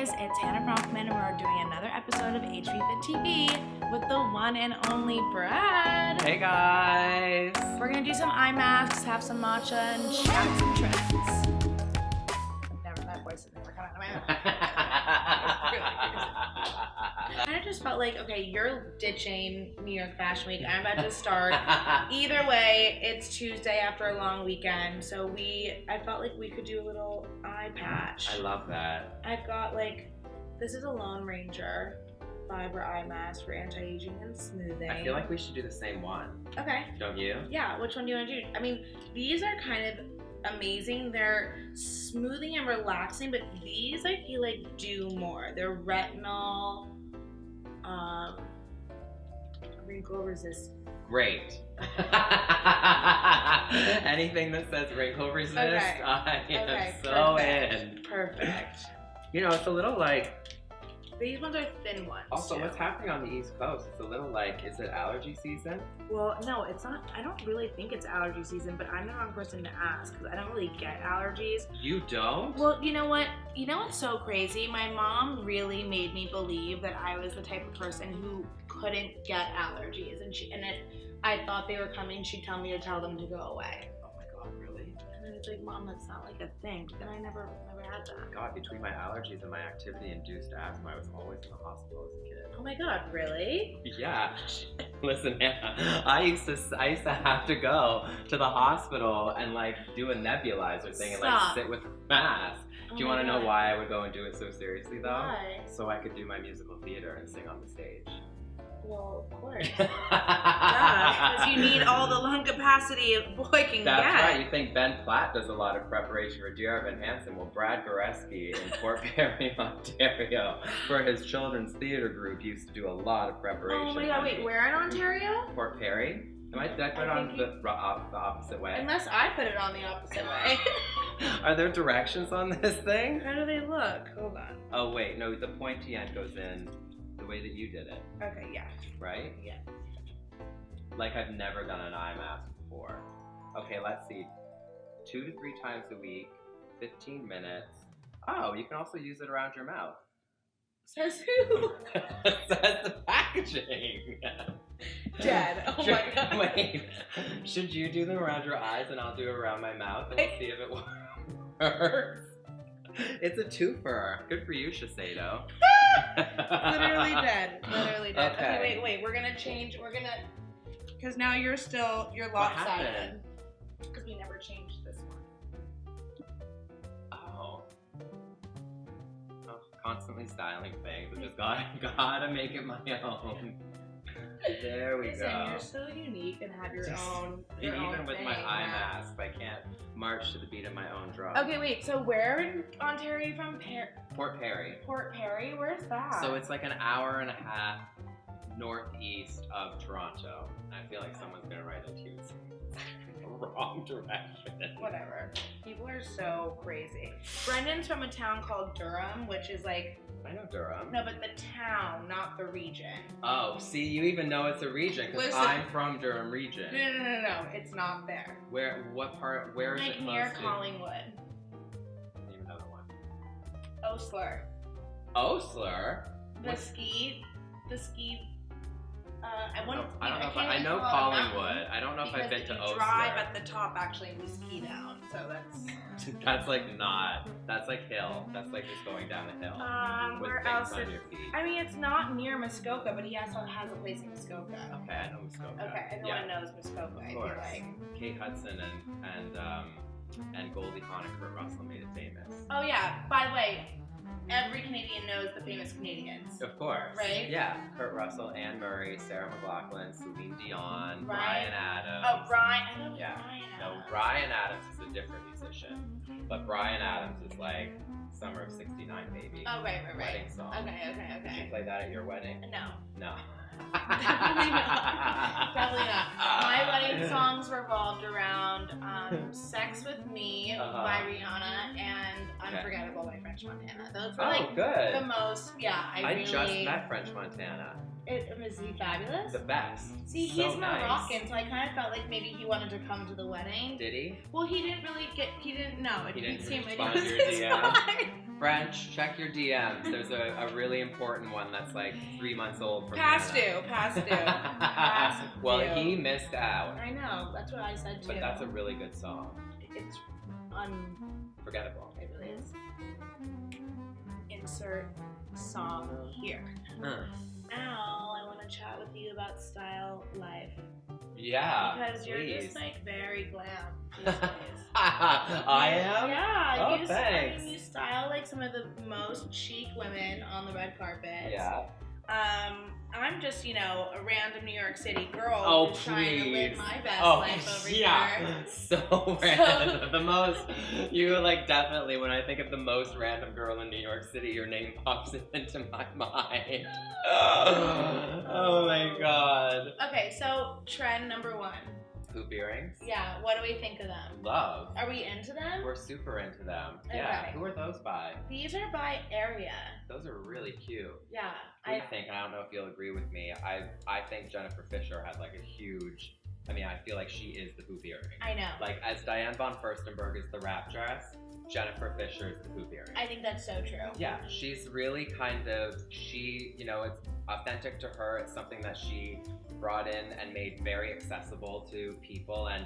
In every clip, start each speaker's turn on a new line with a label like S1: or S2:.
S1: guys, it's Hannah Bronfman and we're doing another episode of HBFIT TV with the one and only Brad.
S2: Hey guys!
S1: We're gonna do some eye masks, have some matcha, and chat some trends. That voice has never come out of my mouth. I just felt like, okay, you're ditching New York Fashion Week. I'm about to start. Either way, it's Tuesday after a long weekend, so I felt like we could do a little eye patch.
S2: I love that.
S1: I've got this is a Lone Ranger fiber eye mask for anti-aging and smoothing.
S2: I feel like we should do the same one.
S1: Okay.
S2: Don't you?
S1: Yeah, which one do you want to do? I mean, these are kind of amazing. They're smoothing and relaxing, but these I feel like do more. They're retinol, wrinkle resistant.
S2: Great. Anything that says wrinkle resist,
S1: Okay.
S2: I am
S1: Okay,
S2: so
S1: perfect.
S2: in.
S1: Perfect.
S2: You know, it's a little like...
S1: These ones are thin ones.
S2: Also,
S1: too.
S2: what's happening on the East Coast? It's a little like, is it allergy season?
S1: Well, no, it's not. I don't really think it's allergy season, but I'm the wrong person to ask because I don't really get allergies.
S2: You don't?
S1: Well, you know what? You know what's so crazy? My mom really made me believe that I was the type of person who couldn't get allergies, I thought they were coming. She'd tell me to tell them to go away.
S2: Oh my god, really?
S1: And then it's like, Mom, that's not like a thing. But then I never had that.
S2: God, between my allergies and my activity-induced asthma, I was always in the hospital as a kid.
S1: Oh my god, really?
S2: Yeah. Listen, Hannah, I used to have to go to the hospital and do a nebulizer thing and
S1: Stop.
S2: sit with a mask.
S1: Oh
S2: Do you
S1: my
S2: want to know
S1: God.
S2: why I would go and do it so seriously though?
S1: Why?
S2: So I could do my musical theater and sing on the stage.
S1: Well, of course. Because you need all the lung capacity a boy can
S2: That's
S1: get.
S2: right. You think Ben Platt does a lot of preparation for Dear Evan Hansen. Well, Brad Goreski in Port Perry, Ontario, for his children's theater group, used to do a lot of preparation.
S1: Oh my god, wait, where in Ontario?
S2: Port Perry? Did I put it on the opposite way?
S1: Unless I put it on the opposite way.
S2: Are there directions on this thing?
S1: How do they look? Hold on.
S2: Oh wait, no, the pointy end goes in the way that you did it,
S1: Okay, yeah.
S2: right?
S1: Yeah.
S2: Like I've never done an eye mask before. Okay, let's see. 2 to 3 times a week, 15 minutes. Oh, you can also use it around your mouth.
S1: Says who?
S2: Says the packaging.
S1: Dead. Oh my god.
S2: Wait, should you do them around your eyes and I'll do it around my mouth and we'll see if it works? It's a twofer. Good for you, Shiseido.
S1: Literally dead. Literally dead.
S2: Okay.
S1: Wait. We're gonna change. Because now you're
S2: What
S1: lopsided.
S2: happened?
S1: Because we never changed this one.
S2: Oh, constantly styling things. I just gotta make it my own. There we
S1: Listen,
S2: go.
S1: you're so unique and have your own.
S2: Even
S1: own
S2: with
S1: thing
S2: my eye
S1: now.
S2: mask, I can't march to the beat of my own drum.
S1: Okay, wait. So where in Ontario are you from?
S2: Port Perry.
S1: Port Perry. Where's that?
S2: So it's like an hour and a half northeast of Toronto. I feel like someone's gonna write it too. Wrong direction.
S1: Whatever. People are so crazy. Brendan's from a town called Durham, which is like.
S2: I know Durham.
S1: No, but the town, not the region.
S2: Oh, see, you even know it's a region because
S1: Listen.
S2: I'm from Durham region.
S1: No. It's not there.
S2: What part? Where is
S1: Like
S2: it close
S1: near
S2: to?
S1: Collingwood.
S2: I don't even know the one.
S1: Osler.
S2: Osler.
S1: The ski. I
S2: I know
S1: can't
S2: know
S1: call it a
S2: Collingwood.
S1: mountain
S2: I don't know if I've been to
S1: because
S2: Osler.
S1: you drive at the top actually and we ski down, so that's.
S2: That's that's like hill. That's like just going down a hill with
S1: Where
S2: things
S1: else
S2: on
S1: is?
S2: your feet.
S1: I mean, it's not near Muskoka, but he also has a place in Muskoka.
S2: Okay, I know Muskoka.
S1: Okay, everyone knows Muskoka. I
S2: Of
S1: feel
S2: course.
S1: like.
S2: Kate Hudson and Goldie Hawn and Kurt Russell made it famous.
S1: Oh yeah. By the way, every Canadian knows the famous Canadians.
S2: Of course.
S1: Right?
S2: Yeah. Kurt Russell, Anne Murray, Sarah McLachlan, Celine Dion,
S1: Right.
S2: Bryan Adams.
S1: Oh, Brian. I know
S2: Yeah.
S1: Brian.
S2: No, Bryan Adams is a different musician. But Bryan Adams is like Summer of '69 Baby.
S1: Oh, right.
S2: Wedding song.
S1: Okay.
S2: Did you play that at your wedding?
S1: No.
S2: No.
S1: Definitely not. My wedding songs revolved around Sex With Me by Rihanna and Unforgettable by French Montana. Those were
S2: good.
S1: the most,
S2: I just met French Montana.
S1: Was he fabulous?
S2: The best.
S1: See,
S2: So
S1: he's Moroccan, so I kind of felt like maybe he wanted to come to the wedding.
S2: Did he?
S1: Well, he didn't really get, he didn't know.
S2: He didn't
S1: seem like
S2: respond
S1: it
S2: to
S1: was
S2: your
S1: his
S2: DM?
S1: vibe.
S2: French, check your DMs. There's a really important one that's like 3 months old from
S1: Past
S2: Hannah.
S1: due. Past due.
S2: Well, he missed out.
S1: I know. That's what I said too.
S2: But that's a really good song.
S1: It's
S2: Forgettable.
S1: It really is. Insert song here. Now I want to chat with you about style life.
S2: Yeah.
S1: Because you're
S2: please.
S1: just like very glam these days.
S2: I am?
S1: Yeah.
S2: Oh, thanks.
S1: You style like some of the most chic women on the red carpet.
S2: Yeah.
S1: I'm just, a random New York City girl
S2: Oh,
S1: who's trying to live
S2: please.
S1: my best
S2: Oh,
S1: life over
S2: yeah.
S1: here.
S2: So random. The most, you like definitely, when I think of the most random girl in New York City, your name pops into my mind. Oh my god.
S1: Okay, so trend number 1.
S2: Hoop earrings?
S1: Yeah, what do we think of them?
S2: Love.
S1: Are we into them?
S2: We're super into them. Yeah.
S1: Okay.
S2: Who are those by?
S1: These are by Area.
S2: Those are really cute.
S1: Yeah.
S2: I think, and I don't know if you'll agree with me, I think Jennifer Fisher had like a huge, I feel like she is the hoop earring.
S1: I know.
S2: Like as Diane von Furstenberg is the wrap dress, Jennifer Fisher is the hoop earring.
S1: I think that's so true.
S2: Yeah, she's really it's authentic to her. It's something that she brought in and made very accessible to people, and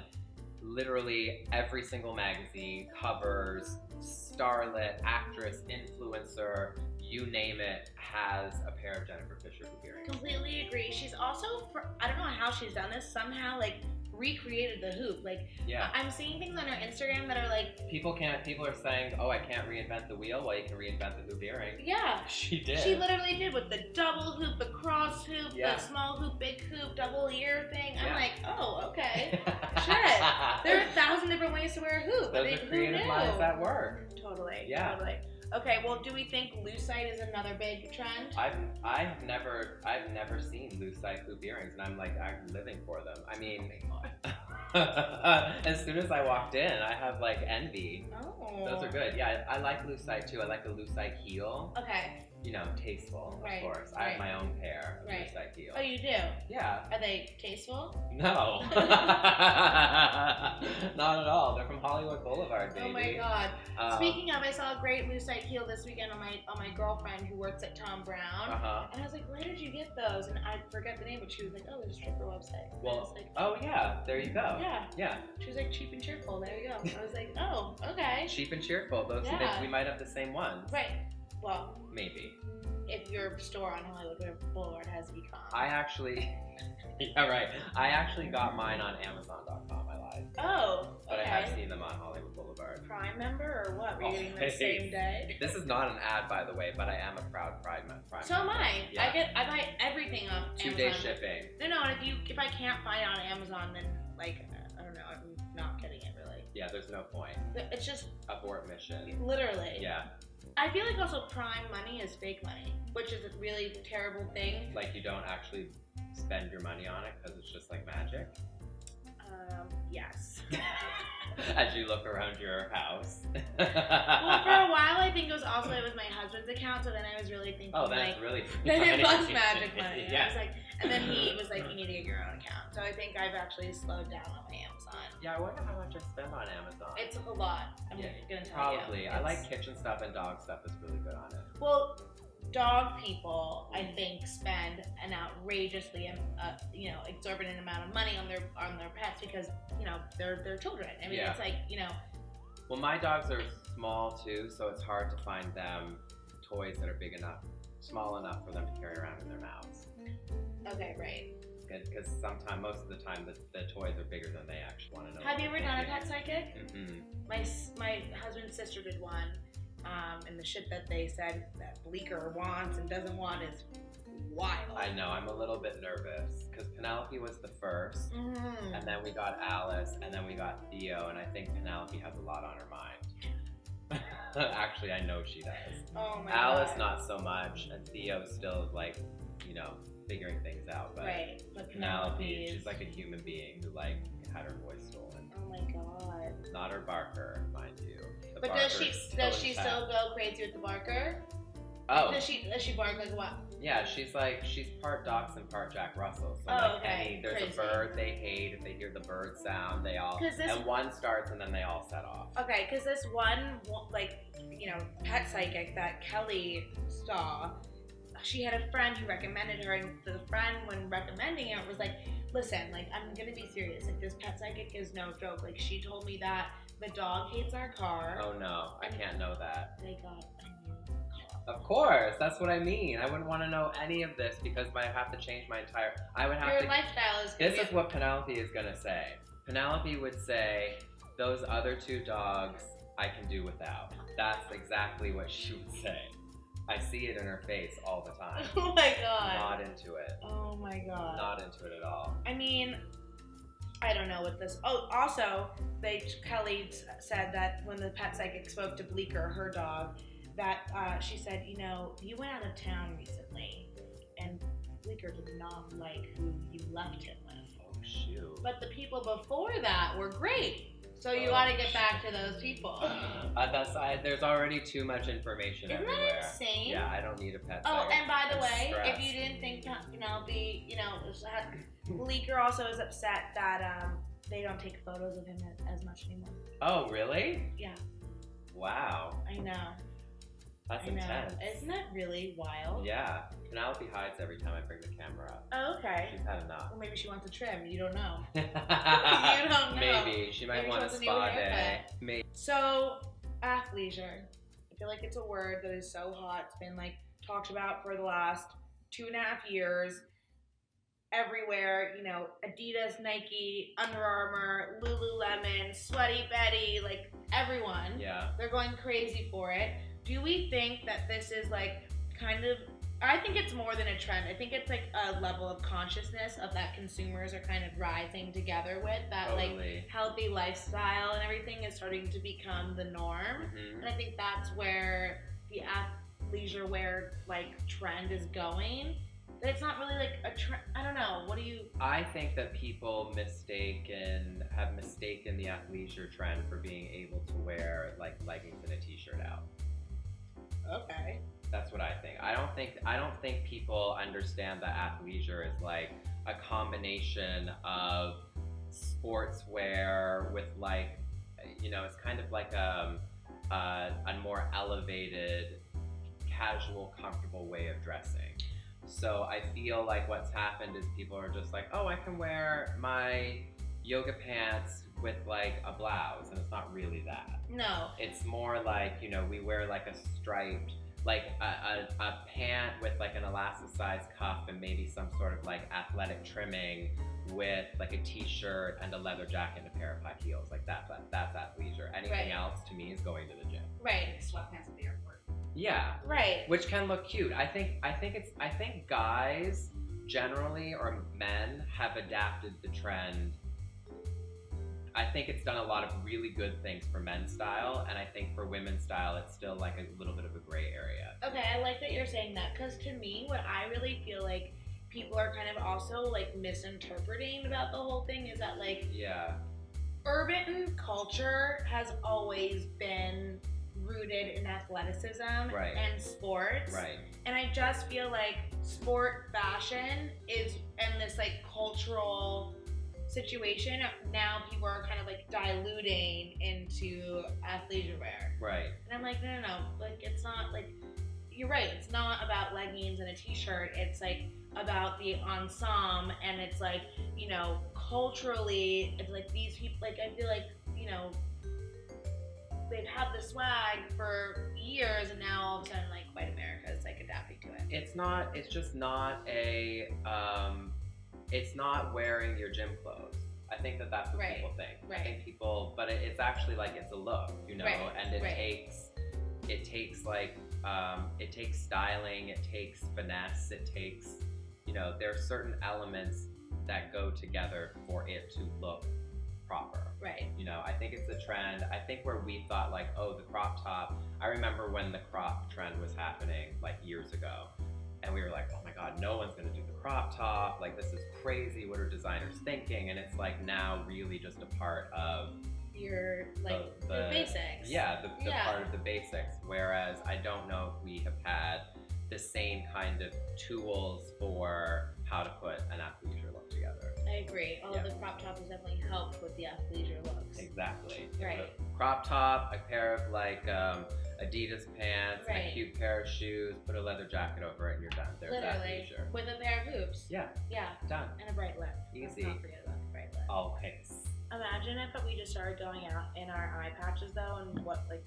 S2: literally every single magazine, covers, starlet, actress, influencer, you name it, has a pair of Jennifer Fisher hoop earrings.
S1: Completely agree. She's also, I don't know how she's done this, somehow like recreated the hoop. Like,
S2: yeah.
S1: I'm seeing things on her Instagram that are like,
S2: people are saying, oh, I can't reinvent the wheel. Well, you can reinvent the hoop earring.
S1: yeah.
S2: She did.
S1: She literally did with the double hoop, the cross hoop,
S2: Yeah.
S1: the small hoop, big hoop, double ear thing. I'm
S2: Yeah.
S1: like, oh, okay. Shit. There are 1,000 different ways to wear a hoop.
S2: Those are creative minds at work.
S1: Totally.
S2: Yeah.
S1: Totally. Okay, well, do we think lucite is another big trend?
S2: I've never seen lucite hoop earrings, and I'm living for them. As soon as I walked in, I have like envy.
S1: Oh.
S2: Those are good. Yeah, I like lucite too. I like the lucite heel.
S1: Okay.
S2: Tasteful,
S1: Right,
S2: of course. I have
S1: right.
S2: my own pair of
S1: Right.
S2: lucite heel.
S1: Oh, you do?
S2: Yeah.
S1: Are they tasteful?
S2: No. Not at all. They're from Hollywood Boulevard, baby.
S1: Oh my god. Speaking of, I saw a great lucite heel this weekend on my girlfriend who works at Tom Brown.
S2: Uh-huh.
S1: And I was like, where did you get those? And I forget the name, but she was like, oh, there's a stripper website. And I was
S2: Well,
S1: like,
S2: oh yeah, there you go.
S1: yeah.
S2: Yeah.
S1: She was like, cheap and cheerful. There you go. I was like, oh, okay.
S2: Cheap and cheerful. Those
S1: Yeah.
S2: we might have the same ones.
S1: Right. Well,
S2: Maybe.
S1: if your store on Hollywood Boulevard has e-com.
S2: I actually got mine on Amazon.com. I lied.
S1: Oh,
S2: But
S1: okay.
S2: I have seen them on Hollywood Boulevard.
S1: Prime member or what? Were you getting them the
S2: Always.
S1: same day?
S2: This is not an ad, by the way, but I am a proud Prime member.
S1: So am I.
S2: Yeah.
S1: I buy everything off Amazon.
S2: 2-day shipping.
S1: No, and if I can't find it on Amazon, then like I don't know, I'm not getting it really.
S2: Yeah, there's no point.
S1: It's just
S2: Abort mission.
S1: literally.
S2: Yeah.
S1: I feel like also Prime money is fake money, which is a really terrible thing.
S2: Like you don't actually spend your money on it because it's just like magic.
S1: Yes.
S2: As you look around your house.
S1: Well, for a while I think it was my husband's account, so then I was really thinking
S2: that's really
S1: then it
S2: funny.
S1: was magic money.
S2: Yeah.
S1: I was like, and then he was like, you need to get your own account. So I think I've actually slowed down on my Amazon.
S2: Yeah, I wonder how much I spend on Amazon.
S1: It's a lot. I'm gonna tell
S2: Probably.
S1: you.
S2: I like kitchen stuff and dog stuff is really good on it.
S1: Well, dog people, I think, spend an outrageously, exorbitant amount of money on their pets because they're children. I mean,
S2: Yeah.
S1: it's like
S2: Well, my dogs are small too, so it's hard to find them toys that are small enough for them to carry around in their mouths.
S1: Okay, right.
S2: Because most of the time, the toys are bigger than they actually want to know.
S1: Have you ever done a pet psychic?
S2: Mm-mm.
S1: My husband's sister did one, and the shit that they said that Bleecker wants and doesn't want is wild.
S2: I know, I'm a little bit nervous because Penelope was the first, and then we got Alice, and then we got Theo, and I think Penelope has a lot on her mind. Actually, I know she does.
S1: Oh my
S2: Alice,
S1: God.
S2: not so much, and Theo's still figuring things out. But
S1: Right, but
S2: Penelope,
S1: is...
S2: she's like a human being who had her voice stolen.
S1: Oh my god.
S2: Not her barker, mind you. The
S1: But
S2: barker
S1: does she
S2: is
S1: still
S2: intact.
S1: go crazy with the barker?
S2: Oh,
S1: Does she bark like what?
S2: Yeah, she's part dachshund, part Jack Russell. So there's
S1: crazy.
S2: a bird they hate. If they hear the bird sound, and one starts and then they all set off.
S1: Okay, because this one, pet psychic that Kelly saw, she had a friend who recommended her, and the friend, when recommending it, was like, listen, I'm gonna be serious. This pet psychic is no joke. She told me that the dog hates our car.
S2: Oh no, I can't know that.
S1: They got a new car.
S2: Of course, that's what I mean. I wouldn't want to know any of this because I have to change my entire. Your
S1: lifestyle is.
S2: This is what Penelope is gonna say. Penelope would say, "Those other 2 dogs, I can do without." That's exactly what she would say. I see it in her face all the time.
S1: Oh my god.
S2: Not into it.
S1: Oh my god.
S2: Not into it at all.
S1: I mean, I don't know what this. Oh, also, Kelly said that when the pet psychic spoke to Bleecker, her dog, that she said, you went out of town recently, and Bleecker did not like who you left him with.
S2: Oh shoot.
S1: But the people before that were great. So you got to get back to those people.
S2: There's already too much information everywhere.
S1: Isn't that insane?
S2: Yeah, I don't need a pet.
S1: Oh, and by the way, if you didn't think Bleecker also is upset that they don't take photos of him as much anymore.
S2: Oh, really?
S1: Yeah.
S2: Wow.
S1: I know.
S2: That's intense.
S1: Isn't that really wild?
S2: Yeah. Penelope hides every time I bring the camera up.
S1: Oh, okay.
S2: She's had enough.
S1: Well, maybe she wants a trim. You don't know.
S2: You
S1: don't know.
S2: Maybe. She might want a spa day. Maybe.
S1: So, athleisure. I feel like it's a word that is so hot. It's been talked about for the last 2.5 years. Everywhere, Adidas, Nike, Under Armour, Lululemon, Sweaty Betty, everyone.
S2: Yeah. They're
S1: going crazy for it. Do we think that this is I think it's more than a trend. I think it's a level of consciousness of that consumers are kind of rising together with that
S2: totally.
S1: Healthy lifestyle and everything is starting to become the norm.
S2: Mm-hmm.
S1: And I think that's where the athleisure wear trend is going. But it's not really a trend. I don't know. What do you?
S2: I think that people have mistaken the athleisure trend for being able to wear leggings and a t-shirt out.
S1: Okay.
S2: That's what I think. I don't think people understand that athleisure is a combination of sportswear with it's kind of a more elevated, casual, comfortable way of dressing. So I feel what's happened is people are just oh, I can wear my yoga pants with a blouse, and it's not really that.
S1: No.
S2: It's more we wear a striped, a pant with an elasticized cuff and maybe some sort of athletic trimming with a t-shirt and a leather jacket and a pair of high heels. That's athleisure. Anything else to me is going to the gym.
S1: Right.
S3: Sweatpants at the airport.
S2: Yeah.
S1: Right.
S2: Which can look cute. I think guys generally, or men, have adapted the trend. I think it's done a lot of really good things for men's style, and I think for women's style, it's still a little bit of a gray area.
S1: Okay, I like that you're saying that, because to me, what I really feel people are kind of also misinterpreting about the whole thing is that
S2: yeah,
S1: urban culture has always been rooted in athleticism and sports.
S2: Right.
S1: And I just feel sport fashion is, and this cultural situation, now people are kind of diluting into athleisure wear.
S2: Right.
S1: And I'm no. It's not you're right. It's not about leggings and a t-shirt. It's about the ensemble, and it's culturally, it's these people, I feel they've had the swag for years, and now all of a sudden white America is adapting to it.
S2: It's just not it's not wearing your gym clothes. I think that's what people think.
S1: Right.
S2: I think people, but it's actually it's a look, and it takes it takes styling, it takes finesse, it takes, there are certain elements that go together for it to look proper.
S1: Right.
S2: I think it's a trend. I think where we thought oh, the crop top. I remember when the crop trend was happening years ago. And we were oh my God, no one's gonna do the crop top. This is crazy. What are designers thinking? And it's now really just a part of
S1: your the basics.
S2: Yeah, the part of the basics. Whereas I don't know if we have had the same kind of tools for how to put an athleisure look together.
S1: I agree. Although the crop top has definitely helped with the athleisure looks.
S2: Exactly.
S1: Right.
S2: A crop top, a pair of like Adidas pants, a cute pair of shoes, put a leather jacket over it, and you're done. There's
S1: literally
S2: athleisure.
S1: with a pair of hoops.
S2: Yeah.
S1: Yeah.
S2: Done.
S1: And a bright lip.
S2: Easy.
S1: Let's not forget about the bright lip.
S2: Always.
S1: Imagine if we just started going out in our eye patches though, and what like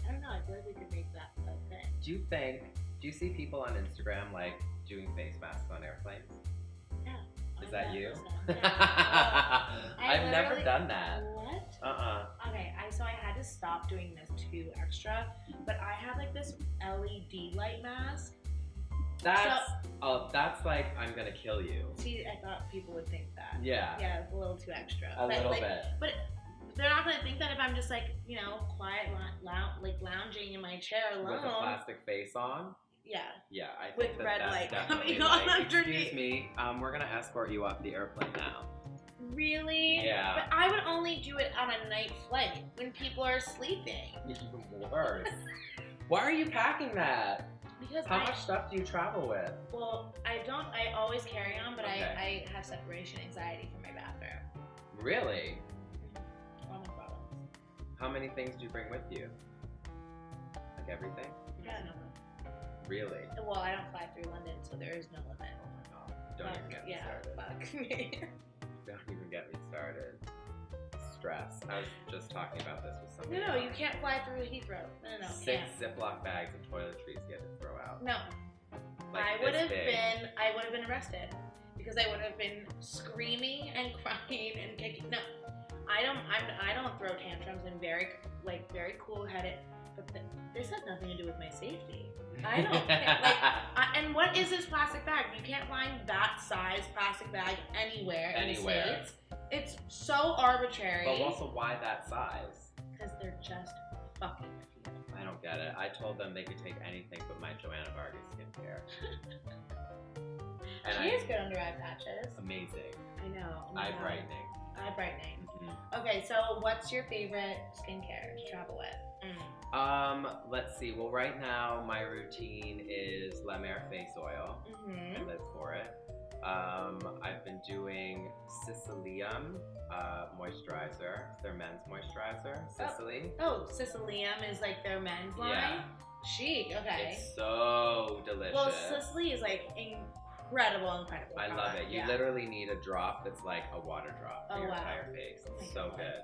S1: I don't know. I feel like we could make that a thing.
S2: Do you see people on Instagram like doing face masks on airplanes?
S1: Yeah.
S2: Is that you?
S1: Yeah.
S2: I've never done that.
S1: What?
S2: Okay,
S1: so I had to stop doing this too extra, but I have like this LED light mask.
S2: That's like I'm gonna kill you.
S1: See, I thought people would think that.
S2: Yeah.
S1: Yeah, it's a little too extra.
S2: A little bit.
S1: But they're not gonna think that if I'm just like, you know, quiet, lounging in my chair alone.
S2: With a plastic face on?
S1: Yeah.
S2: Yeah, I
S1: With
S2: think
S1: red
S2: that's
S1: light
S2: definitely
S1: coming on
S2: like,
S1: underneath.
S2: excuse me, we're gonna escort you off the airplane now.
S1: Really?
S2: Yeah.
S1: But I would only do it on a night flight when people are sleeping.
S2: Even worse. Why are you packing that?
S1: Because
S2: How much stuff do you travel with?
S1: Well, I always carry on, but
S2: Okay.
S1: I have separation anxiety from my bathroom.
S2: Really?
S1: All my products.
S2: How many things do you bring with you? Like everything?
S1: Yeah, no.
S2: Really?
S1: Well, I don't fly through London, so there is no limit.
S2: Oh my god. Don't even get me started.
S1: Fuck me.
S2: Don't even get me started. Stress. I was just talking about this with somebody.
S1: No, you can't fly through Heathrow. No,
S2: 6
S1: can't.
S2: Ziploc bags of toiletries you had to throw out.
S1: No.
S2: Like
S1: I would
S2: this
S1: have
S2: big.
S1: been arrested because I would have been screaming and crying and kicking. No, I don't throw tantrums. I'm very cool-headed. But this has nothing to do with my safety. I don't and what is this plastic bag? You can't find that size plastic bag anywhere. In the States. It's so arbitrary.
S2: But also, why that size?
S1: Because they're just fucking with you.
S2: I don't get it. I told them they could take anything but my Joanna Vargas skincare.
S1: She has good under eye patches.
S2: Amazing.
S1: I know.
S2: Eye brightening.
S1: Eye brightening.
S2: Mm-hmm.
S1: Okay, so what's your favorite skincare to travel with?
S2: Let's see. Well, right now my routine is La Mer face oil.
S1: Mm-hmm.
S2: I live for it. I've been doing Sicilium moisturizer. It's their men's moisturizer. Sicily.
S1: Oh, Sicilium is like their men's line?
S2: Yeah.
S1: Chic, okay.
S2: It's so delicious.
S1: Well, Sicily is like incredible.
S2: I love it. You literally need a drop that's like a water drop for your entire face. It's so good.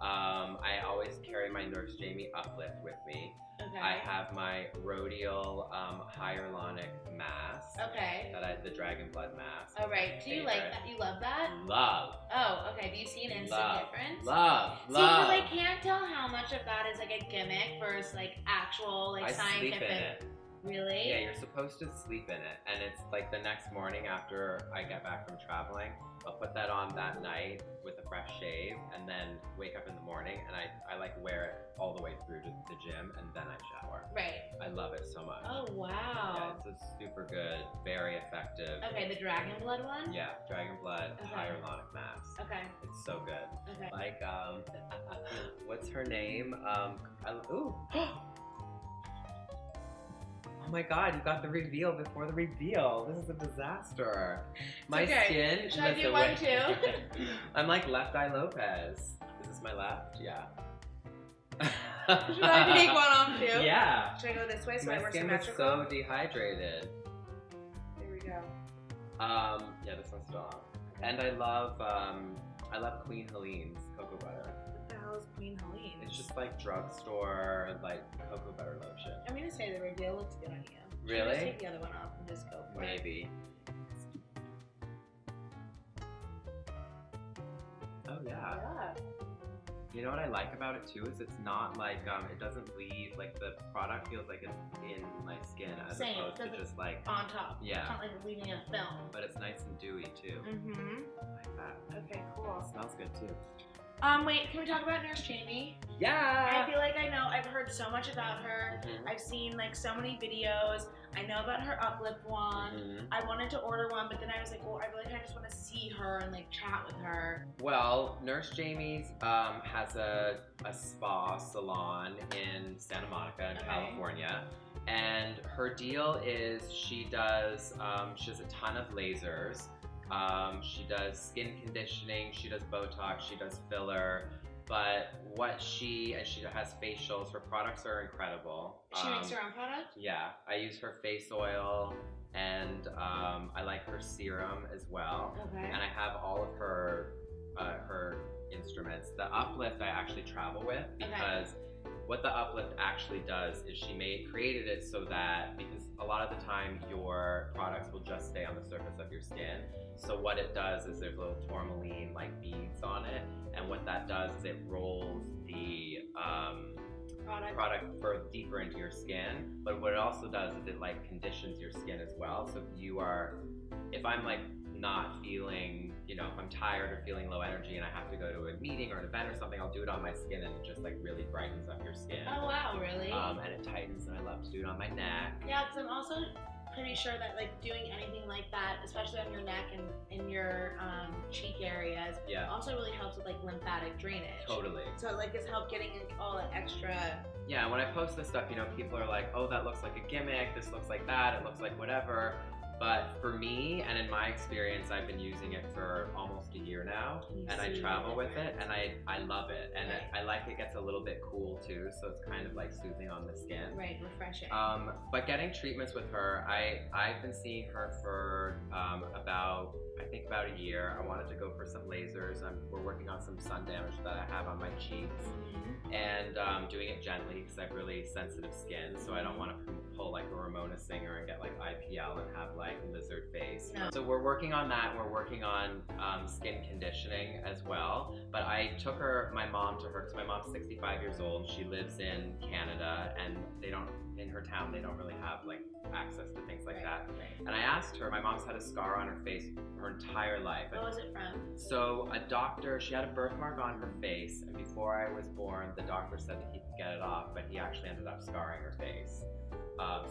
S2: I always carry my Nurse Jamie Uplift with me.
S1: Okay.
S2: I have my Rhodial hyaluronic mask.
S1: Okay.
S2: The Dragon Blood mask.
S1: Oh, right. Do you like that? You love that?
S2: Love.
S1: Oh, okay. Do you see an instant difference?
S2: Love.
S1: See, because I can't tell how much of that is like a gimmick versus like actual like scientific.
S2: Sleep in it.
S1: Really?
S2: Yeah, you're supposed to sleep in it. And it's like the next morning after I get back from traveling, I'll put that on that night with a fresh shave and then wake up in the morning and I like wear it all the way through to the gym and then I shower.
S1: Right.
S2: I love it so much.
S1: Oh, wow.
S2: Yeah, it's a super good, very effective.
S1: Okay, the Dragon Blood one?
S2: Yeah, Dragon Blood hyaluronic mask.
S1: Okay.
S2: It's so good.
S1: Okay.
S2: Like, what's her name? Ooh. Oh my god, you got the reveal before the reveal. This is a disaster. My skin.
S1: Should I do one too?
S2: I'm like Left Eye Lopez. Is this my left? Yeah.
S1: Should I take one off too?
S2: Yeah.
S1: Should I go this way so
S2: my
S1: I work
S2: skin was
S1: symmetrical?
S2: so dehydrated.
S1: Here we go.
S2: Yeah, this one's still on. And I love Queen Helene's cocoa butter.
S1: What the hell is Queen Helene?
S2: It's just like drugstore like cocoa butter lotion.
S1: I'm gonna say the reveal looks good on you.
S2: Really?
S1: Should I just take the other one off and just go for it?
S2: Maybe. Oh yeah.
S1: Yeah.
S2: You know what I like about it too is it's not like it doesn't leave like the product feels like it's in my skin as
S1: Same.
S2: opposed to just like
S1: on top.
S2: Yeah.
S1: It's not like leaving a film.
S2: But it's nice and dewy too.
S1: Mm-hmm.
S2: I like that.
S1: Okay, cool.
S2: It smells good too.
S1: Wait, can we talk about Nurse Jamie?
S2: Yeah.
S1: I feel like I've heard so much about her.
S2: Mm-hmm.
S1: I've seen like so many videos. I know about her uplift one.
S2: Mm-hmm.
S1: I wanted to order one, but then I was like, well, I really kind of just want to see her and like chat with her.
S2: Well, Nurse Jamie's has a spa salon in Santa Monica in California. And her deal is she has a ton of lasers. She does skin conditioning, she does Botox, she does filler. But she has facials. Her products are incredible.
S1: She makes her own product?
S2: Yeah, I use her face oil, and I like her serum as well.
S1: Okay.
S2: And I have all of her instruments. The Uplift I actually travel with because what the Uplift actually does is she created it so that, because a lot of the time your products will just stay on the surface of your skin. So what it does is there's little tourmaline like beads on it, and what that does is it rolls the product for deeper into your skin. But what it also does is it like conditions your skin as well. So if I'm like not feeling, if I'm tired or feeling low energy and I have to go to a meeting or an event or something, I'll do it on my skin and it just like really brightens up your skin.
S1: Oh wow, really?
S2: And it tightens, and I love to do it on my neck.
S1: Yeah, because I'm also pretty sure that like doing anything like that, especially on your neck and in your cheek areas, also really helps with like lymphatic drainage.
S2: Totally.
S1: So like it's helped getting all that extra.
S2: Yeah, when I post this stuff, people are like, oh, that looks like a gimmick, this looks like that, it looks like whatever. But for me, and in my experience, I've been using it for almost a year now, and I travel with it, and I love it, and I like it gets a little bit cool too, so it's kind of like soothing on the skin.
S1: Right, refreshing.
S2: But getting treatments with her, I've been seeing her for about a year. I wanted to go for some lasers. We're working on some sun damage that I have on my cheeks, and doing it gently because I have really sensitive skin, so I don't want to pull like a Ramona Singer and get like IPL and have like lizard face.
S1: No.
S2: So we're working on that. We're working on skin conditioning as well. But I took my mom to her because my mom's 65 years old. She lives in Canada, and in her town they don't really have like access to things like that.
S1: Right.
S2: And I asked her, my mom's had a scar on her face her entire life.
S1: What was it from?
S2: So she had a birthmark on her face, and before I was born, the doctor said that he could get it off, but he actually ended up scarring her face.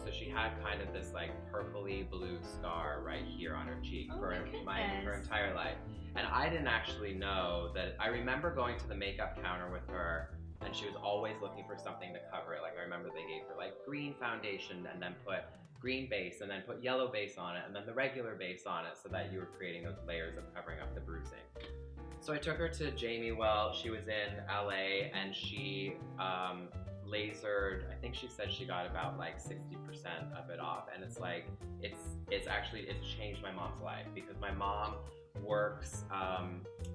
S2: So she had kind of this like purpley blue scar right here on her cheek for her entire life. And I didn't actually know that. I remember going to the makeup counter with her, and she was always looking for something to cover it. Like I remember they gave her like green foundation and then put green base and then put yellow base on it and then the regular base on it, so that you were creating those layers of covering up the bruising. So I took her to Jamie. Well, she was in LA, and she lasered, I think she said she got about like 60% of it off, and it's like it's changed my mom's life, because my mom works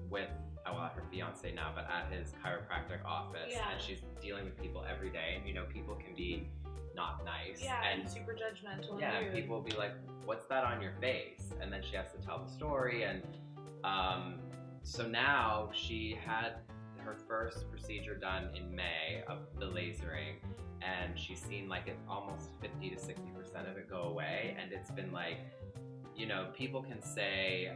S2: with her fiance now, but at his chiropractic office, and she's dealing with people every day, and people can be not nice
S1: and super judgmental.
S2: And people will be like, what's that on your face? And then she has to tell the story, and so now she had her first procedure done in May of the lasering, and she's seen like almost 50 to 60% of it go away. And it's been like, people can say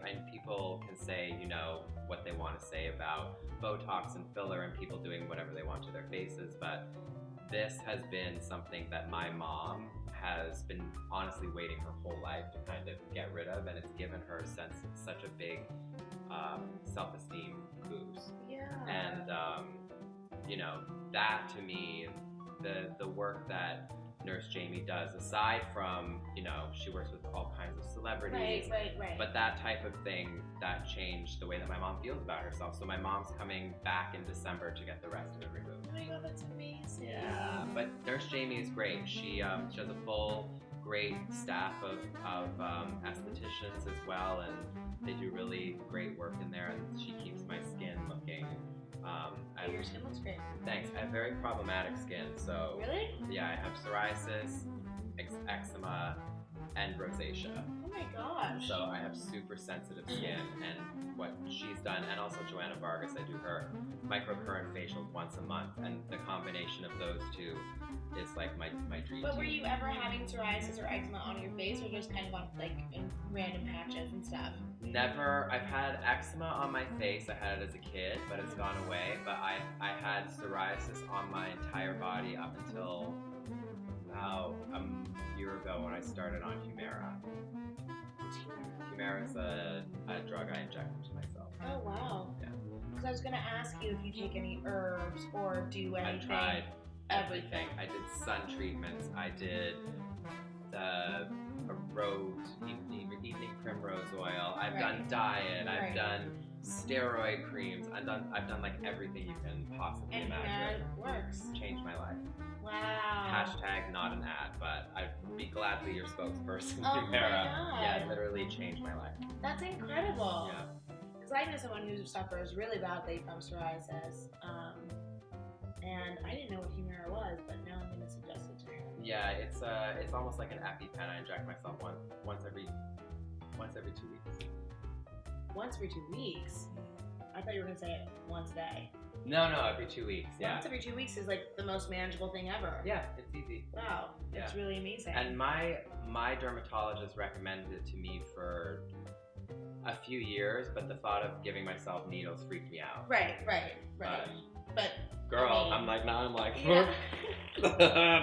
S2: what they want to say about Botox and filler and people doing whatever they want to their faces, but this has been something that my mom has been honestly waiting her whole life to kind of get rid of, and it's given her such a big self-esteem boost. And that to me, the work that Nurse Jamie does, aside from she works with all kinds of celebrities,
S1: right.
S2: But that type of thing that changed the way that my mom feels about herself. So my mom's coming back in December to get the rest of it removed.
S1: Oh my god, that's amazing.
S2: Yeah, but Nurse Jamie is great. She has a full great staff of estheticians as well, and they do really great work in there, and she keeps my skin looking
S1: your skin looks great.
S2: Thanks. I have very problematic skin, so
S1: really?
S2: Yeah, I have psoriasis, eczema, and rosacea.
S1: Oh my gosh.
S2: So I have super sensitive skin, and what she's done, and also Joanna Vargas, I do her microcurrent facials once a month, and the combination of those two is like my dream.
S1: But were you ever having psoriasis or eczema on your face, or just kind of on like in random patches and stuff?
S2: Never. I've had eczema on my face. I had it as a kid, but it's gone away. But I had psoriasis on my entire body up until about a year ago when I started on Humira. Humira is a drug I inject into myself.
S1: Oh wow.
S2: Yeah.
S1: Because I was gonna ask you if you take any herbs or do anything. Everything.
S2: I did sun treatments. I did a evening primrose oil. I've done diet. I've done steroid creams. I've done like everything you can possibly imagine.
S1: And it works.
S2: Changed my life.
S1: Wow.
S2: Hashtag not an ad, but I'd be glad to be your spokesperson,
S1: Oh my
S2: Humira.
S1: God.
S2: Yeah, it literally changed my life.
S1: That's incredible.
S2: Yeah.
S1: Because I know someone who suffers really badly from psoriasis, and I didn't know what Humira was, but now I'm going to suggest it to her.
S2: Yeah, it's almost like an EpiPen. I inject myself once every 2 weeks.
S1: Once every 2 weeks? I thought you were going to say it once a day.
S2: No, every 2 weeks. Yeah.
S1: Once every 2 weeks is like the most manageable thing ever.
S2: Yeah, it's easy.
S1: Wow, it's really amazing.
S2: And my dermatologist recommended it to me for a few years, but the thought of giving myself needles freaked me out.
S1: Right. But
S2: girl,
S1: I mean,
S2: I'm like,
S1: yeah.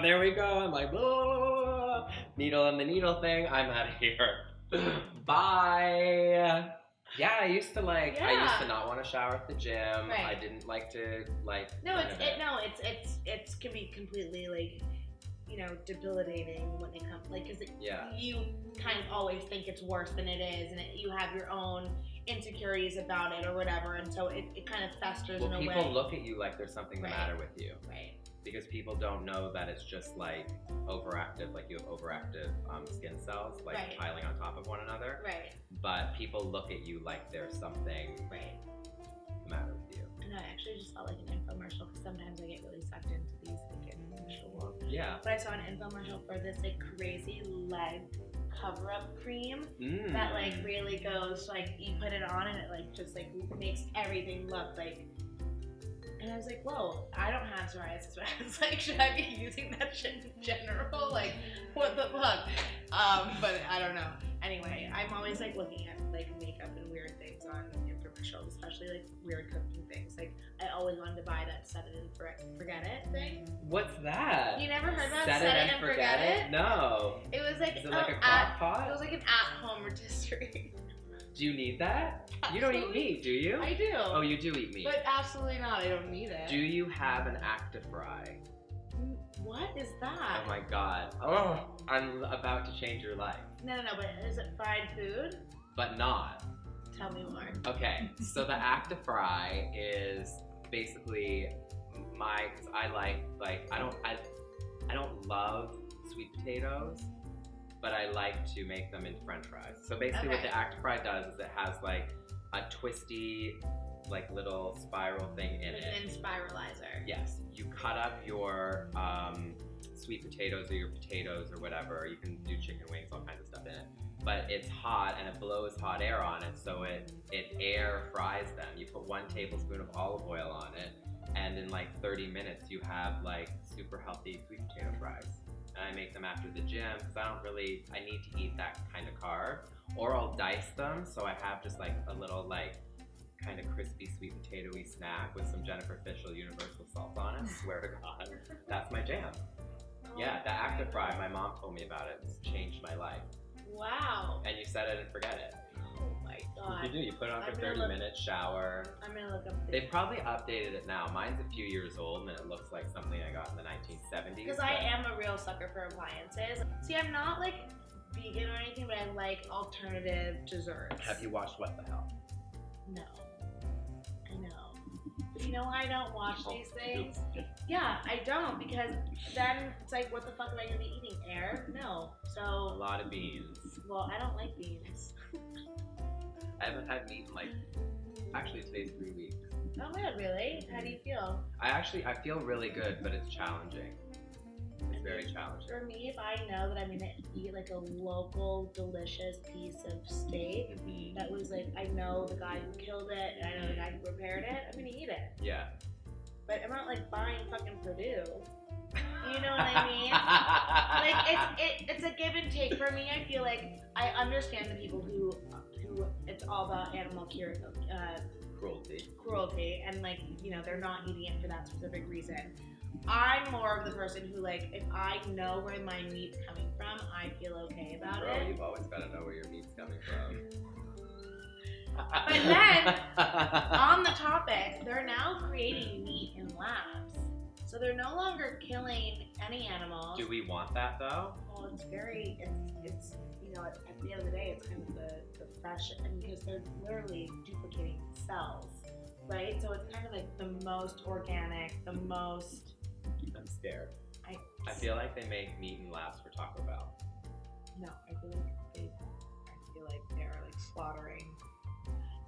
S2: there we go. I'm like, blah, blah, blah. Needle in the needle thing. I'm out of here. Bye. Yeah, I used to not want to shower at the gym.
S1: Right.
S2: I didn't like to
S1: No, it can be completely like, debilitating when it comes because you kind of always think it's worse than it is, and you have your own insecurities about it or whatever, and so it kind of festers in a way.
S2: Well, people look at you like there's something the matter with you.
S1: Right.
S2: Because people don't know that it's just like overactive, like you have overactive skin cells piling on top of one another.
S1: Right.
S2: But people look at you like there's something the matter with you.
S1: And I actually just felt like an infomercial because sometimes I get really sucked into these commercial world.
S2: Yeah.
S1: But I saw an infomercial for this crazy leg cover-up cream that really goes you put it on and it just makes everything look like. And I was like, whoa, I don't have psoriasis, but I was like, should I be using that shit in general? Like, what the fuck? But I don't know. Anyway, I'm always looking at makeup and weird things on infomercials, especially weird cooking things. I always wanted to buy that set it and forget it thing.
S2: What's that?
S1: You never heard about
S2: Set it and forget it? No.
S1: It was
S2: Is it like a crock pot?
S1: It was like an at-home rotisserie.
S2: Do you need that?
S1: Absolutely.
S2: You don't eat meat, do you?
S1: I do.
S2: Oh, you do eat meat.
S1: But absolutely not. I don't need it.
S2: Do you have an Actifry?
S1: What is that?
S2: Oh my god. Oh, I'm about to change your life.
S1: No, but is it fried food?
S2: But not.
S1: Tell me more.
S2: Okay, so the Actifry is basically because I don't love sweet potatoes, but I like to make them into French fries. So basically what the Actifry does is it has a twisty little spiral thing in it.
S1: An spiralizer.
S2: Yes. You cut up your sweet potatoes or your potatoes or whatever. You can do chicken wings, all kinds of stuff in it. But it's hot and it blows hot air on it, so it air fries them. You put 1 tablespoon of olive oil on it, and in 30 minutes you have super healthy sweet potato fries. And I make them after the gym because I need to eat that kind of carb. Or I'll dice them, so I have just a little kind of crispy sweet potato-y snack with some Jennifer Fishel Universal salt on it. Swear to God, that's my jam. Yeah, the Actifry, my mom told me about it. It's changed my life.
S1: Wow.
S2: And you set it and forget it.
S1: Oh my God.
S2: You do. You put it on for 30 minutes, shower.
S1: I'm gonna look up.
S2: They've probably updated it now. Mine's a few years old and it looks like something I got in the 1970s.
S1: Because I am a real sucker for appliances. See, I'm not vegan or anything, but I like alternative desserts.
S2: Have you watched What the Hell?
S1: No. I know. You know why I don't watch these things? Yeah, I don't, because then it's what the fuck am I gonna be eating? Air? No. So
S2: a lot of beans.
S1: Well, I don't like beans.
S2: I haven't had meat in actually today's 3 weeks.
S1: Oh my God, really? How do you feel?
S2: I feel really good, but it's challenging. It's very challenging.
S1: For me, if I know that I'm gonna eat a local delicious piece of steak that was I know the guy who killed it and I know the guy who prepared it, I'm gonna eat it.
S2: Yeah.
S1: But I'm not buying fucking Purdue. You know what I mean? It's a give and take. For me, I feel I understand the people who it's all about animal cruelty and they're not eating it for that specific reason. I'm more of the person who if I know where my meat's coming from, I feel okay about it.
S2: You've always got to know where your meat's coming from.
S1: But then, on the topic, they're now creating meat in labs. So they're no longer killing any animals.
S2: Do we want that though?
S1: Well, it's you know, at the end of the day, it's kind of the fresh, and because they're literally duplicating cells, right? So it's kind of like the most organic, the most.
S2: I'm scared. I feel like they make meat in labs for Taco Bell.
S1: No, I feel like they're like slaughtering.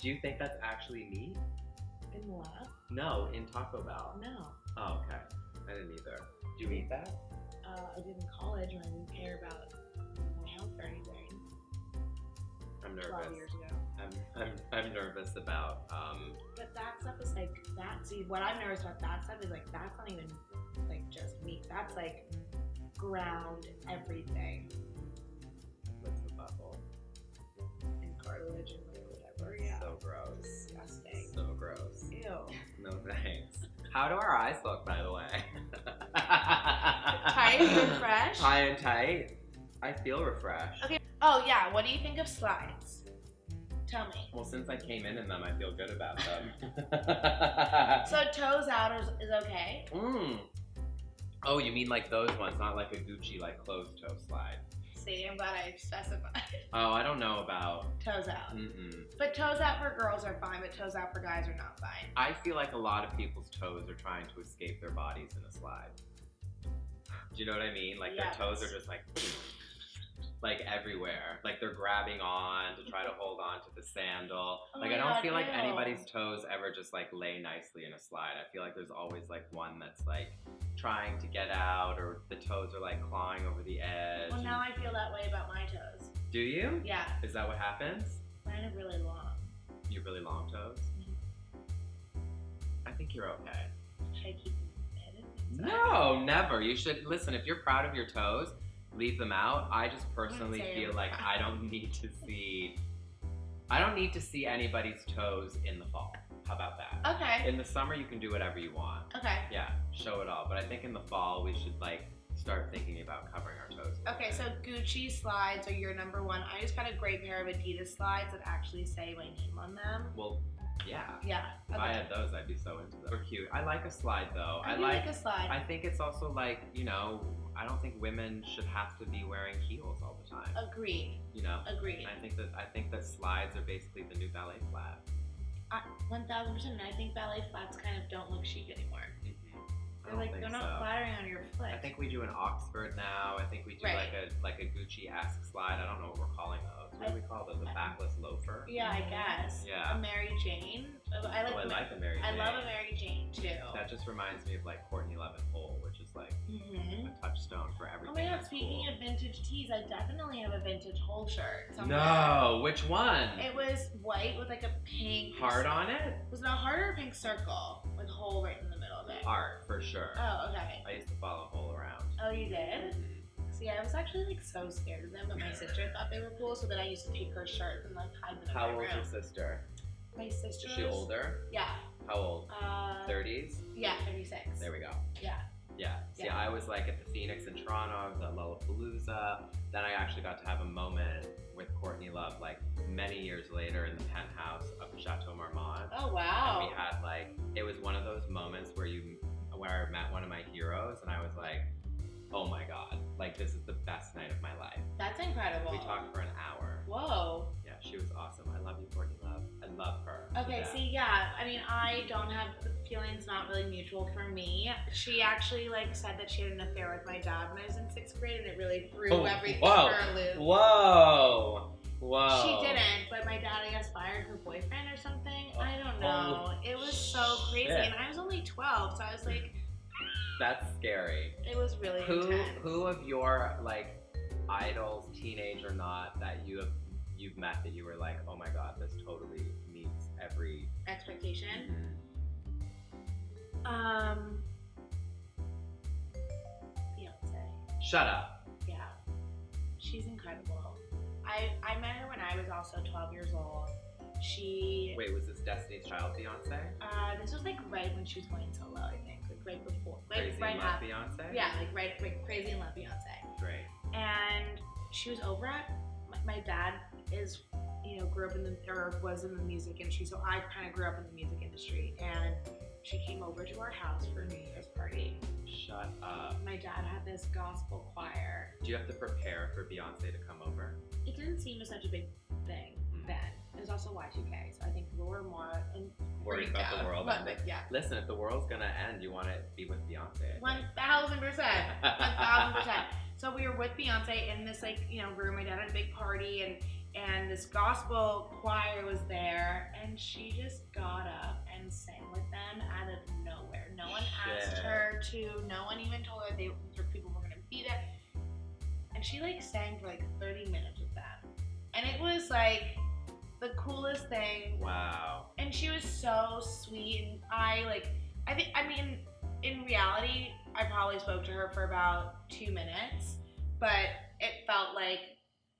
S2: Do you think that's actually meat?
S1: In the lab?
S2: No, in Taco Bell.
S1: No.
S2: Oh, okay. I didn't either. Do you eat that?
S1: I did in college when I didn't care about my health or anything.
S2: I'm nervous.
S1: 12 years ago.
S2: I'm nervous about.
S1: But that stuff is like that. See, what I'm nervous about that stuff is like that's not even like just meat. That's like ground everything.
S2: What's the bubble?
S1: And cartilage and like whatever. Yeah.
S2: So gross.
S1: Disgusting.
S2: So gross.
S1: Ew.
S2: No thanks. How do our eyes look, by the way?
S1: Tight and fresh?
S2: High and tight. I feel refreshed.
S1: Okay. Oh yeah. What do you think of slides? Tell me.
S2: Well, since I came in them, I feel good about them.
S1: So toes out is okay?
S2: Oh, you mean like those ones, not like a Gucci like closed toe slide.
S1: See, I'm glad I specified.
S2: Oh, I don't know about
S1: Toes out.
S2: Mm-mm.
S1: But toes out for girls are fine, but toes out for guys are not fine.
S2: I feel like a lot of people's toes are trying to escape their bodies in a slide. Do you know what I mean? Like
S1: Yes.
S2: their toes are just like everywhere. Like they're grabbing on to try to hold on to the sandal.
S1: Oh
S2: Like
S1: my
S2: I don't
S1: God,
S2: feel like
S1: ew.
S2: anybody's toes ever just like lay nicely in a slide. I feel like there's always like one that's like trying to get out, or the toes are like clawing over the edge.
S1: Well, now I feel that way about my toes.
S2: Do you?
S1: Yeah,
S2: Is that what happens?
S1: mine are really long.
S2: You have really long toes? I think you're okay.
S1: Should I keep them hidden?
S2: No, never. You should listen. If you're proud of your toes, leave them out. I just personally
S1: Same.
S2: feel like I don't need to see. I don't need to see anybody's toes in the fall. How about that?
S1: Okay.
S2: In the summer, you can do whatever you want.
S1: Okay.
S2: Yeah, show it all. But I think in the fall, we should like start thinking about covering our toes. a little
S1: Okay,
S2: bit.
S1: so Gucci slides are your number one. I just got a great pair of Adidas slides that actually say my name on them.
S2: Well, yeah.
S1: Yeah.
S2: If I had those, I'd be so into them. They're cute. I like a slide though.
S1: I do like a slide.
S2: I think it's also like, you know, I don't think women should have to be wearing heels all the time.
S1: Agreed.
S2: You know?
S1: Agreed.
S2: I think that slides are basically the new ballet flat.
S1: 1000%. And I think ballet flats kind of don't look chic anymore.
S2: I don't think
S1: they're
S2: so.
S1: not flattering on your foot.
S2: I think we do an Oxford now. I think we do
S1: Right.
S2: like a Gucci-esque slide. I don't know what we're calling those. What do we call those? A backless loafer?
S1: Yeah, I guess.
S2: Yeah.
S1: A Mary Jane. I like.
S2: Oh, I like a Mary Jane.
S1: I love a Mary Jane too.
S2: That just reminds me of like Courtney Love Hole, which is like
S1: Mhm.
S2: a touchstone for everything.
S1: Oh my god,
S2: that's
S1: speaking
S2: cool.
S1: of vintage tees, I definitely have a vintage hole shirt somewhere.
S2: No, which one?
S1: It was white with like a pink
S2: Heart on it?
S1: Was it a heart or a pink circle with a hole right in the middle of it?
S2: Heart, for sure.
S1: Oh, okay.
S2: I used to follow Hole around.
S1: Oh, you did? See, I was actually like so scared of them, but my sister thought they were cool, so then I used to take her shirts and like hide them in
S2: How
S1: my
S2: old's
S1: room.
S2: your sister?
S1: My sister.
S2: Is she older?
S1: Yeah.
S2: How old? 30s?
S1: Yeah, 36.
S2: There we go.
S1: Yeah.
S2: Yeah. See,
S1: Yeah.
S2: I was like at the Phoenix in Toronto, I was at Lollapalooza. Then I actually got to have a moment with Courtney Love like many years later in the penthouse of Chateau Marmont.
S1: Oh wow.
S2: And we had like, it was one of those moments where I met one of my heroes and I was like, oh my God, like this is the best night of my life.
S1: That's incredible.
S2: We talked for an hour.
S1: Whoa.
S2: Yeah, she was awesome. I love you, Courtney Love. I love her. to
S1: Okay,
S2: death.
S1: see, yeah, I mean, I don't have the feelings, not really mutual for me. She actually, like, said that she had an affair with my dad when I was in 6th grade, and it really threw everything
S2: whoa.
S1: for a loop.
S2: Whoa! Whoa!
S1: She didn't, but my dad, I guess, fired her boyfriend or something. I don't know. It was so crazy,
S2: shit.
S1: and I was only 12, so I was like,
S2: That's scary.
S1: it was really intense.
S2: Who of your like idols, teenage or not, that you've met that you were like, oh my God, this totally meets every
S1: Expectation? Beyonce.
S2: Shut up.
S1: Yeah. She's incredible. I met her when I was also 12 years old. She,
S2: Wait, was this Destiny's Child Beyonce?
S1: this was like right when she was going solo, I think. Like right before. Like
S2: Crazy
S1: right
S2: in Love
S1: after.
S2: Beyonce?
S1: Yeah, like Crazy in Love Beyonce.
S2: Great.
S1: And she was over at, my dad is, grew up in or was in the music industry, so I kind of grew up in the music industry. And she came over to our house for a New Year's party.
S2: Shut up.
S1: My dad had this gospel choir.
S2: Do you have to prepare for Beyonce to come over?
S1: It didn't seem as such a big thing then. It was also Y2K, so I think we were more
S2: Worried about the world ending.
S1: Yeah.
S2: Listen, if the world's gonna end, you want to be with Beyonce.
S1: 1,000%. 1,000%. So we were with Beyonce in this room. My dad had a big party and this gospel choir was there, and she just got up and sang with them out of nowhere. No one asked her to. No one even told her people were gonna be there. And she sang for 30 minutes with them, and it was the coolest thing.
S2: Wow.
S1: And she was so sweet, and I mean, in reality, I probably spoke to her for about 2 minutes, but it felt like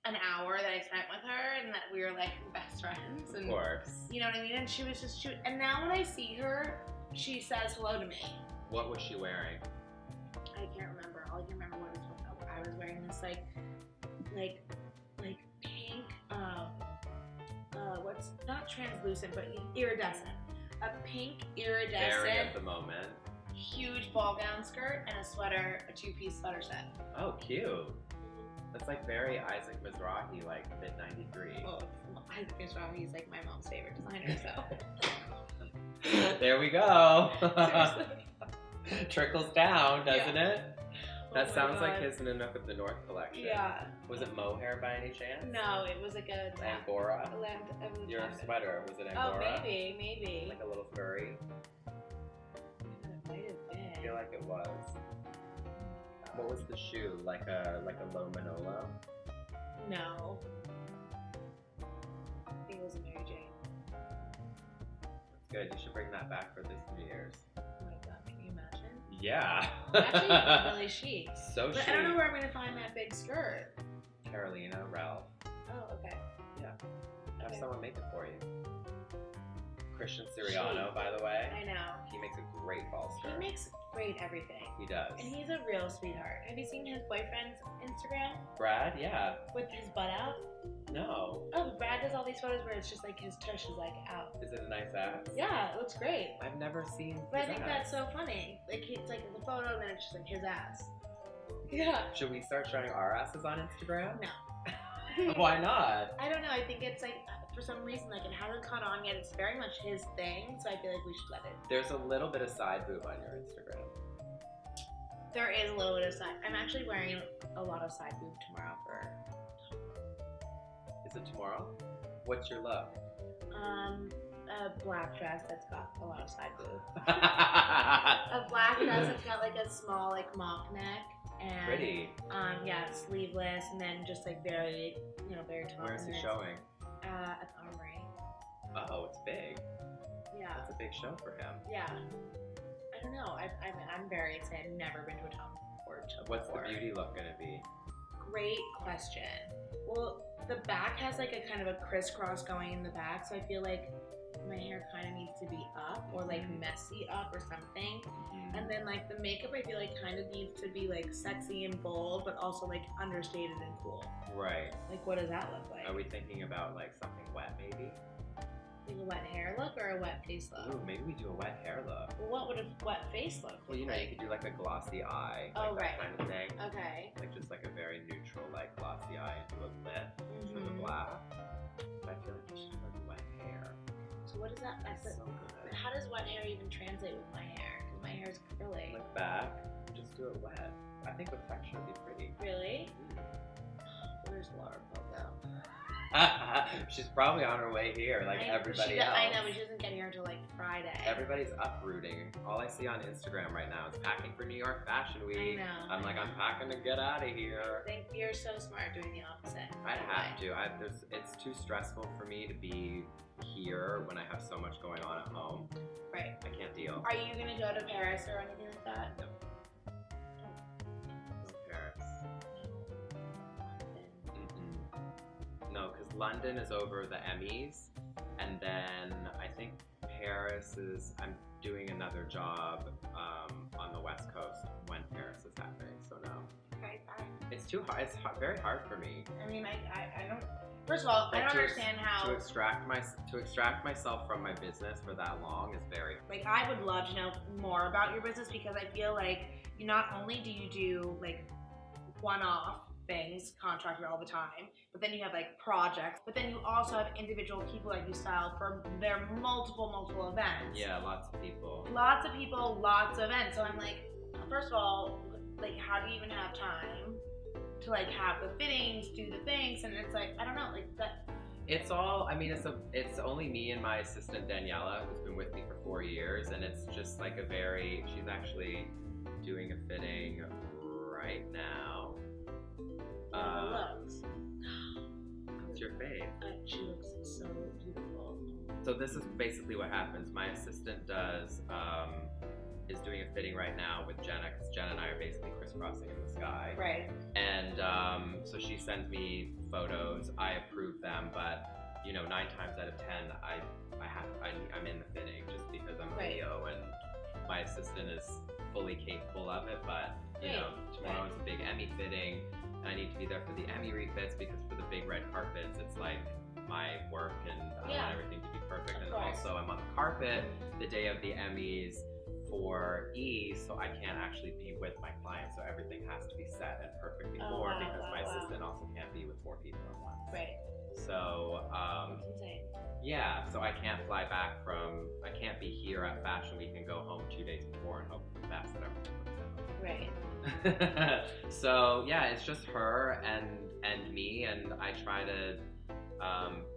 S1: an hour that I spent with her, and that we were best friends. And,
S2: of course.
S1: You know what I mean? And she was just and now when I see her, she says hello to me.
S2: What was she wearing?
S1: I can't remember. All I can remember was I was wearing this pink what's not translucent but iridescent. A pink iridescent.
S2: Very of the moment.
S1: Huge ball gown skirt and a sweater, a 2-piece sweater set.
S2: Oh, cute. That's very Isaac Mizrahi, mid '93.
S1: Oh, Isaac Mizrahi is my mom's favorite designer, so.
S2: There we go.
S1: Seriously.
S2: Trickles down, doesn't
S1: Yeah.
S2: it? That
S1: Oh my
S2: sounds like
S1: God.
S2: his Nanook of the North collection.
S1: Yeah.
S2: Was it mohair by any chance?
S1: No, it was a
S2: Angora? Your
S1: land.
S2: sweater, was it
S1: Oh,
S2: Angora?
S1: maybe.
S2: Like a little furry?
S1: It might have been.
S2: I feel like it was. What was the shoe? Like a low Manolo?
S1: No. I think it was a Mary Jane.
S2: That's good. You should bring that back for this New Year's.
S1: Oh my God, can you imagine?
S2: Yeah.
S1: Actually, really chic.
S2: So
S1: But
S2: chic.
S1: I don't know where I'm going to find that big skirt.
S2: Carolina, Ralph.
S1: Oh, okay.
S2: Have
S1: Okay.
S2: someone make it for you. Christian Siriano, by the way.
S1: I know.
S2: He makes a great ball skirt.
S1: He makes great everything.
S2: He does.
S1: And he's a real sweetheart. Have you seen his boyfriend's Instagram
S2: Brad, yeah.
S1: with his butt out?
S2: No.
S1: Oh, Brad does all these photos where it's just his tush is out.
S2: Is it a nice ass?
S1: Yeah, it looks great.
S2: I've never seen
S1: But I
S2: his
S1: think
S2: ass.
S1: that's so funny. It's the photo and then it's just his ass. Yeah.
S2: Should we start showing our asses on Instagram?
S1: No.
S2: Why not?
S1: I don't know. I think it's for some reason it hasn't caught on yet. It's very much his thing, so I feel like we should let it.
S2: There's a little bit of side boob on your Instagram.
S1: There is a little bit of side. I'm actually wearing a lot of side boob tomorrow for.
S2: Is it tomorrow? What's your look?
S1: A black dress that's got a lot of side boob. A black dress that's got a small mock neck and
S2: Pretty.
S1: Yeah, sleeveless and then just very very tall.
S2: Where's he
S1: and
S2: showing?
S1: At the Armory.
S2: Oh, it's big.
S1: Yeah.
S2: That's a big show for him.
S1: Yeah. I don't know. I'm very excited. I've never been to a Tom Ford show
S2: What's
S1: before.
S2: the beauty look gonna be?
S1: Great question. Well, the back has a kind of a crisscross going in the back, so I feel like my hair kind of needs to be up or messy up or something. And then the makeup I feel kind of needs to be sexy and bold, but also understated and cool.
S2: Right.
S1: What does that look like?
S2: Are we thinking about something wet maybe?
S1: A wet hair look or a wet face look?
S2: Ooh, maybe we do a wet hair look.
S1: Well, what would a wet face look
S2: Well, you
S1: like?
S2: could do a glossy eye,
S1: Oh,
S2: that
S1: right.
S2: kind of thing.
S1: Okay.
S2: Just a very neutral glossy eye and do a lip for the
S1: Mhm.
S2: black. But I feel like you should do wet hair.
S1: So what is that?
S2: That's so good.
S1: How does wet hair even translate with my hair? Because my hair is curly.
S2: Back, just do it wet. I think with texture would be pretty.
S1: Really? Where's Laura Bogo?
S2: She's probably on her way here, everybody else.
S1: I know, but she doesn't get here until Friday.
S2: Everybody's uprooting. All I see on Instagram right now is packing for New York Fashion Week.
S1: I know.
S2: I'm I'm packing to get out of here.
S1: I think you're so smart doing the opposite.
S2: I have to. It's too stressful for me to be here when I have so much going on at home.
S1: Right.
S2: I can't deal.
S1: Are you gonna go to Paris or anything like that?
S2: No. No Paris. No, because London is over the Emmys, and then I think Paris is. I'm doing another job on the West Coast when Paris is happening. So no.
S1: Okay, fine.
S2: It's too hard. It's very hard for me.
S1: I mean, I don't. First of all, I
S2: But
S1: don't
S2: to
S1: understand how.
S2: to extract myself from my business for that long is very.
S1: Like, I would love to know more about your business because I feel like you not only do you do like one-off things contracted all the time, but then you have like projects, but then you also have individual people that you style for their multiple events.
S2: Yeah, lots of people.
S1: Lots of people, lots of events. So I'm like, first of all, like, how do you even have time to like have the fittings, do the things? And it's like, I don't know, like that.
S2: It's all. I mean, it's only me and my assistant Daniela, who's been with me for 4 years, and it's just like a very. She's actually doing a fitting right now.
S1: Looks.
S2: What's your fave?
S1: She looks so beautiful.
S2: So this is basically what happens. My assistant is doing a fitting right now with Jenna, because Jenna and I are basically crisscrossing in the sky.
S1: Right.
S2: And so she sends me photos. I approve them, but 9 times out of 10, I'm in the fitting just because I'm a Leo and my assistant is fully capable of it. But tomorrow is a big Emmy fitting. And I need to be there for the Emmy refits because for the big red carpets, it's like my work and I want everything to be perfect. And also I'm on the carpet the day of the Emmys for E, so I can't actually be with my client. So everything has to be set and perfect before because my assistant also can't be with 4 people at once.
S1: Right.
S2: So,
S1: That's insane.
S2: yeah, so I can't I can't be here at Fashion Week and go home 2 days before and hope for the best that everything works out.
S1: Right.
S2: So yeah, it's just her and me, and I try to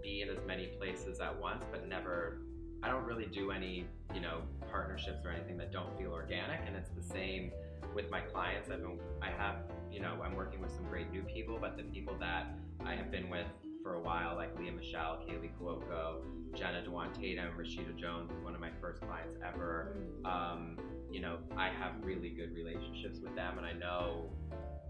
S2: be in as many places at once, but never. I don't really do any partnerships or anything that don't feel organic, and it's the same with my clients. I'm working with some great new people, but the people that I have been with for a while, like Leah Michelle, Kaylee Cuoco, Jenna Dewan Tatum, Rashida Jones, one of my first clients ever. I have really good relationships with them, and I know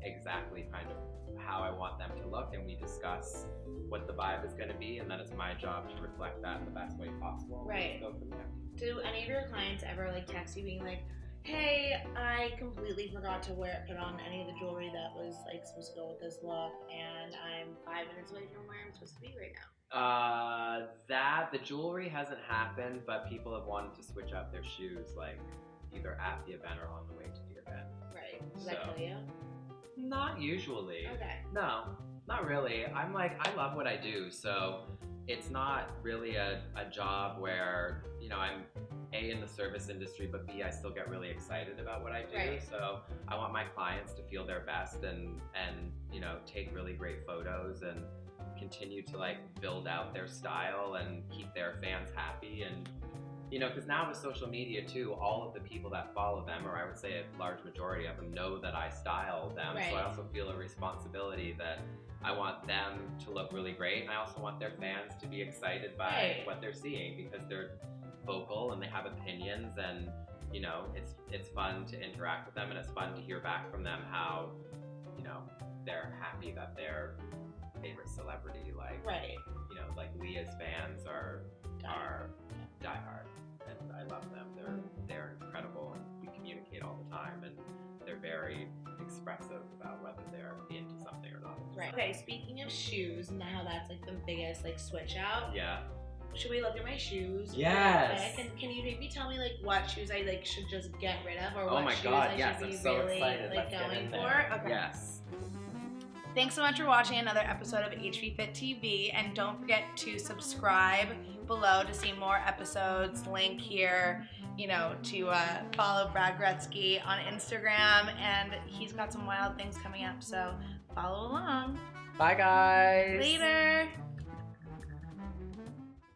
S2: exactly kind of how I want them to look, and we discuss what the vibe is going to be, and then it's my job to reflect that in the best way possible.
S1: Right.
S2: Go from there.
S1: Do any of your clients ever like text you being like, hey, I completely forgot to put on any of the jewelry that was like supposed to go with this look, and I'm 5 minutes away from where I'm supposed to be right now?
S2: The jewelry hasn't happened, but people have wanted to switch out their shoes, like either at the event or on the way to the event.
S1: Right. Does that kill you?
S2: Not usually.
S1: Okay.
S2: No, not really. I love what I do, so it's not really a job where, I'm A, in the service industry, but B, I still get really excited about what I do.
S1: Right.
S2: So I want my clients to feel their best and take really great photos and continue to like build out their style and keep their fans happy. And because now with social media too, all of the people that follow them, or I would say a large majority of them, know that I style them.
S1: Right.
S2: So I also feel a responsibility that I want them to look really great, and I also want their fans to be excited by what they're seeing, because they're vocal and they have opinions, and it's fun to interact with them, and it's fun to hear back from them how they're happy that their favorite celebrity, like like Leah's fans are diehard, and I love them. They're incredible, and we communicate all the time, and they're very expressive about whether they're into something or not.
S1: Right. Okay, speaking of shoes, now that's like the biggest like switch out.
S2: Yeah.
S1: Should we look at my shoes?
S2: Yes.
S1: And can you maybe tell me like what shoes I like should just get rid of, or
S2: Oh
S1: what
S2: my
S1: shoes
S2: God,
S1: I
S2: yes,
S1: should
S2: I'm
S1: be
S2: so
S1: really
S2: excited.
S1: like
S2: Let's get
S1: going
S2: in
S1: for?
S2: there.
S1: Okay.
S2: Yes.
S1: Thanks so much for watching another episode of HBFIT TV, and don't forget to subscribe below to see more episodes. Link here, to follow Brad Goreski on Instagram, and he's got some wild things coming up, so follow along.
S2: Bye, guys.
S1: Later.